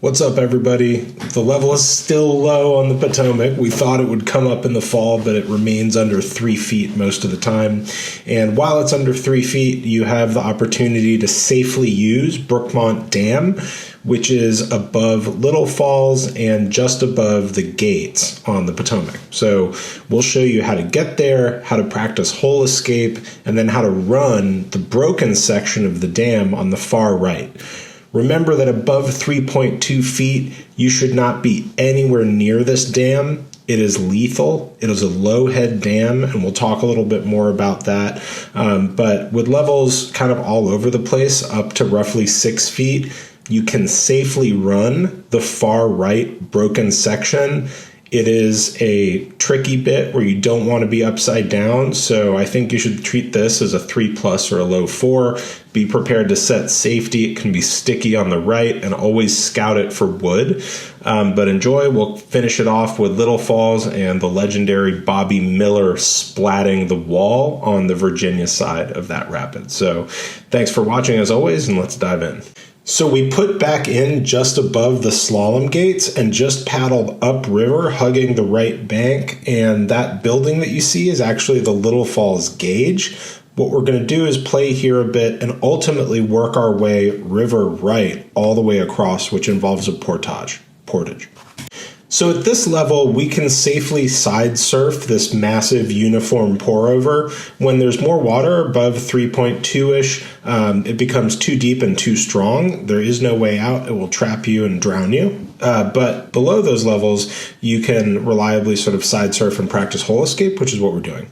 What's up, everybody? The level is still low on the Potomac. We thought it would come up in the fall, but it remains under 3 feet most of the time. And while it's under 3 feet, you have the opportunity to safely use Brookmont Dam, which is above Little Falls and just above the gates on the Potomac. So we'll show you how to get there, how to practice hole escape, and then how to run the broken section of the dam on the far right. Remember that above 3.2 feet, you should not be anywhere near this dam. It is lethal. It is a low head dam, and we'll talk a little bit more about that. But with levels kind of all over the place, up to roughly 6 feet, you can safely run the far right broken section. It is a tricky bit where you don't want to be upside down, so I think you should treat this as a 3+ or a low 4. Be prepared to set safety. It can be sticky on the right, and always scout it for wood. But enjoy. We'll finish it off with Little Falls and the legendary Bobby Miller splatting the wall on the Virginia side of that rapid. So thanks for watching as always, and let's dive in. So we put back in just above the slalom gates and just paddled upriver, hugging the right bank. And that building that you see is actually the Little Falls gauge. What we're going to do is play here a bit and ultimately work our way river right all the way across, which involves a portage. So at this level, we can safely side surf this massive uniform pour over. When there's more water above 3.2-ish, it becomes too deep and too strong. There is no way out. It will trap you and drown you. But below those levels, you can reliably sort of side surf and practice hole escape, which is what we're doing.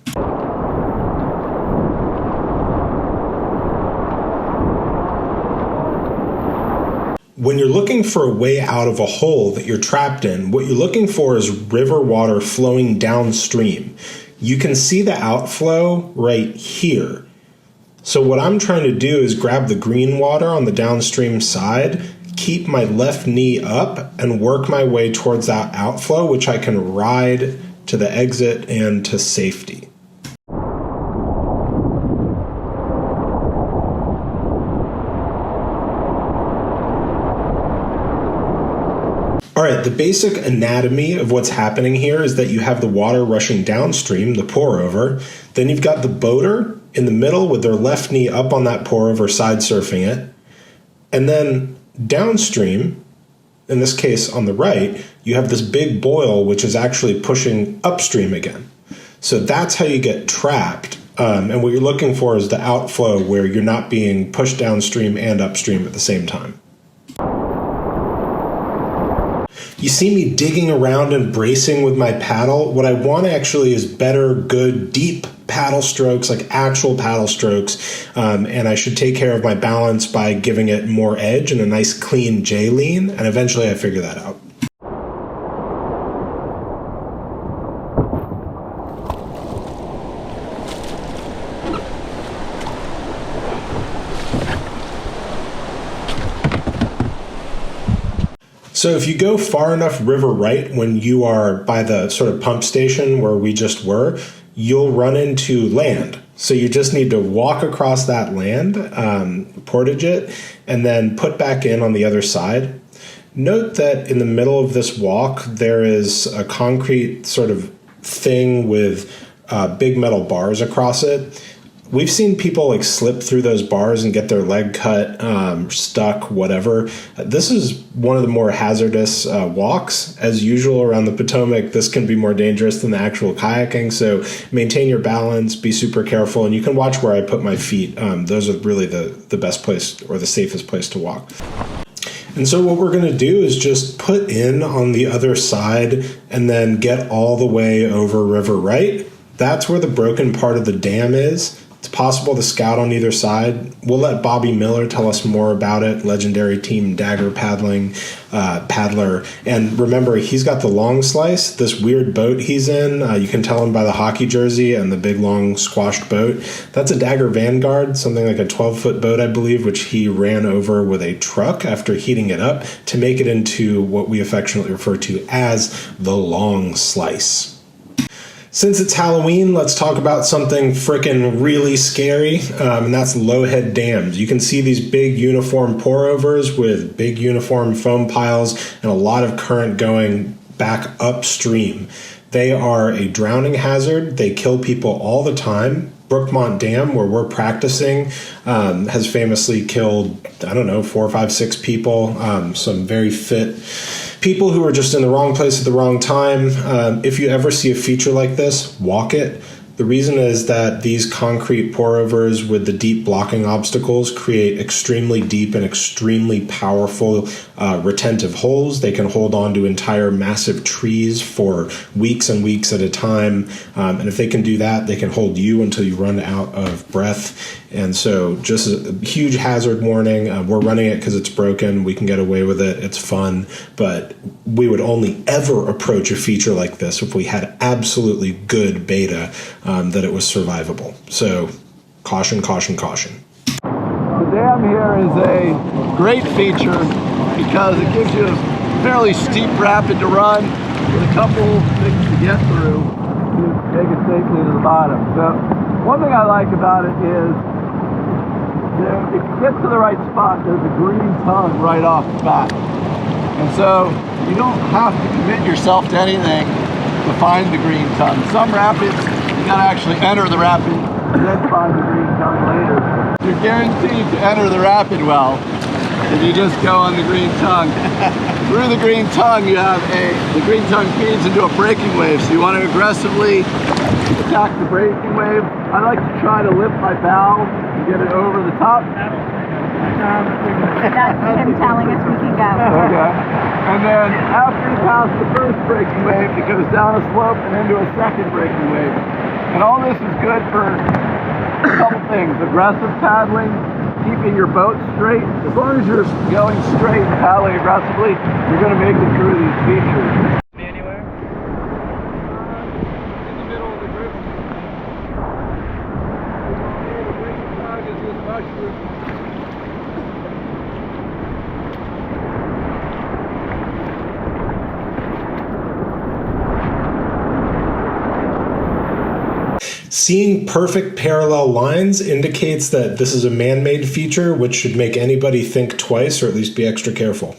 When you're looking for a way out of a hole that you're trapped in, what you're looking for is river water flowing downstream. You can see the outflow right here. So what I'm trying to do is grab the green water on the downstream side, keep my left knee up, and work my way towards that outflow, which I can ride to the exit and to safety. All right, the basic anatomy of what's happening here is that you have the water rushing downstream, the pour over. Then you've got the boater in the middle with their left knee up on that pour over, side surfing it. And then downstream, in this case on the right, you have this big boil, which is actually pushing upstream again. So that's how you get trapped. And what you're looking for is the outflow where you're not being pushed downstream and upstream at the same time. You see me digging around and bracing with my paddle. What I want actually is better, good, deep paddle strokes, like actual paddle strokes. And I should take care of my balance by giving it more edge and a nice clean J-lean. And eventually I figure that out. So if you go far enough river right when you are by the sort of pump station where we just were, you'll run into land. So you just need to walk across that land, portage it, and then put back in on the other side. Note that in the middle of this walk, there is a concrete sort of thing with big metal bars across it. We've seen people like slip through those bars and get their leg cut, stuck, whatever. This is one of the more hazardous walks. As usual around the Potomac, this can be more dangerous than the actual kayaking. So maintain your balance, be super careful, and you can watch where I put my feet. Those are really the best place or the safest place to walk. And so what we're going to do is just put in on the other side and then get all the way over river right. That's where the broken part of the dam is. It's possible to scout on either side. We'll let Bobby Miller tell us more about it, legendary team dagger paddling paddler. And remember, he's got the long slice, this weird boat he's in. You can tell him by the hockey jersey and the big, long, squashed boat. That's a Dagger Vanguard, something like a 12-foot boat, I believe, which he ran over with a truck after heating it up to make it into what we affectionately refer to as the long slice. Since it's Halloween, let's talk about something frickin' really scary, and that's low-head dams. You can see these big uniform pour-overs with big uniform foam piles and a lot of current going back upstream. They are a drowning hazard. They kill people all the time. Brookmont Dam, where we're practicing, has famously killed, 4, 5, 6 people, some very fit people who are just in the wrong place at the wrong time. If you ever see a feature like this, walk it. The reason is that these concrete pour-overs with the deep blocking obstacles create extremely deep and extremely powerful retentive holes. They can hold on to entire massive trees for weeks and weeks at a time. And if they can do that, they can hold you until you run out of breath. And so just a huge hazard warning. We're running it because it's broken. We can get away with it. It's fun. But we would only ever approach a feature like this if we had absolutely good beta that it was survivable. So caution, caution, caution. The dam here is a great feature because it gives you a fairly steep rapid to run with a couple things to get through to take it safely to the bottom. So one thing I like about it is if you get to the right spot, there's a green tongue right off the bat. And so you don't have to commit yourself to anything to find the green tongue. Some rapids, you gotta actually enter the rapid and then find the green tongue later. You're guaranteed to enter the rapid well if you just go on the green tongue. Through the green tongue, the green tongue feeds into a braking wave, so you want to aggressively attack the braking wave. I like to try to lift my bow and get it over the top. That's him telling us we can go. Okay. And then after you pass the first braking wave, it goes down a slope and into a second braking wave. And all this is good for a couple things. Aggressive paddling, keeping your boat straight. As long as you're going straight and paddling aggressively, you're going to make it through these features. Anywhere? In the middle of the group. The braking tongue is this mushroom. Seeing perfect parallel lines indicates that this is a man-made feature, which should make anybody think twice or at least be extra careful.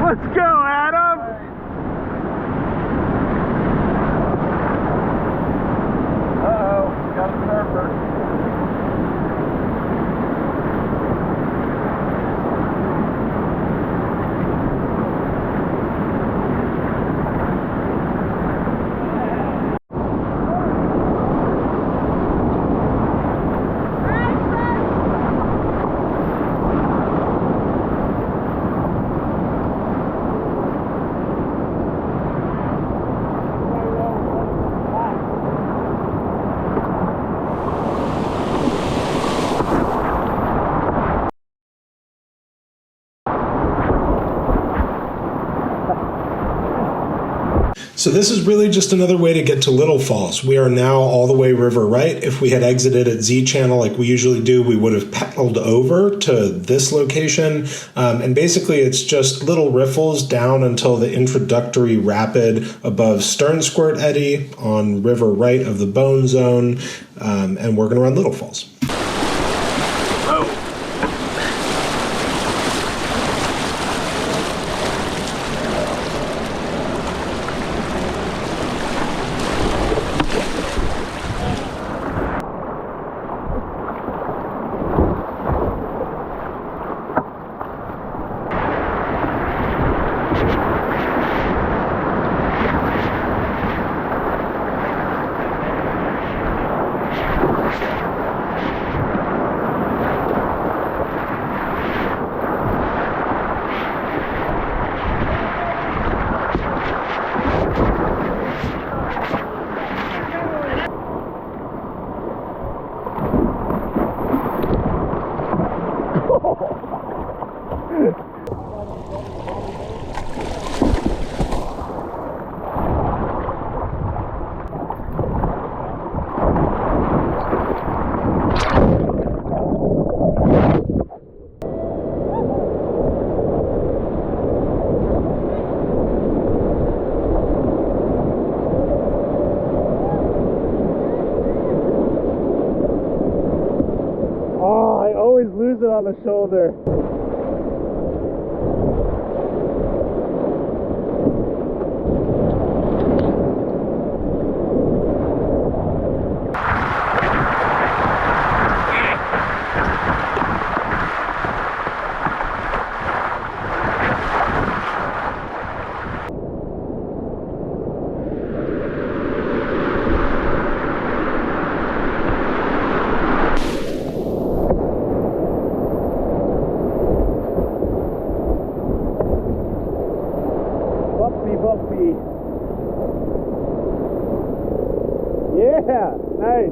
Let's go, Adam! Uh-oh, got a surfer. So this is really just another way to get to Little Falls. We are now all the way river right. If we had exited at Z Channel like we usually do, we would have paddled over to this location. And basically it's just little riffles down until the introductory rapid above Stern Squirt Eddy on river right of the Bone Zone. And we're going to run Little Falls. it on the shoulder. Bumpy. Yeah, nice.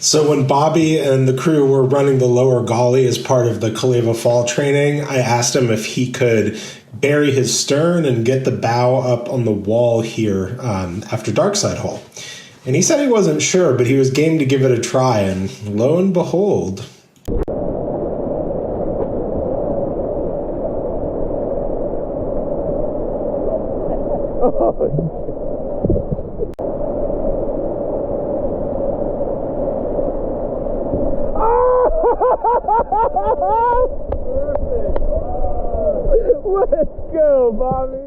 So when Bobby and the crew were running the lower gully as part of the Calleva Fall training, I asked him if he could bury his stern and get the bow up on the wall here after Darkside Hole. And he said he wasn't sure, but he was game to give it a try, and lo and behold. Let's go, Bobby.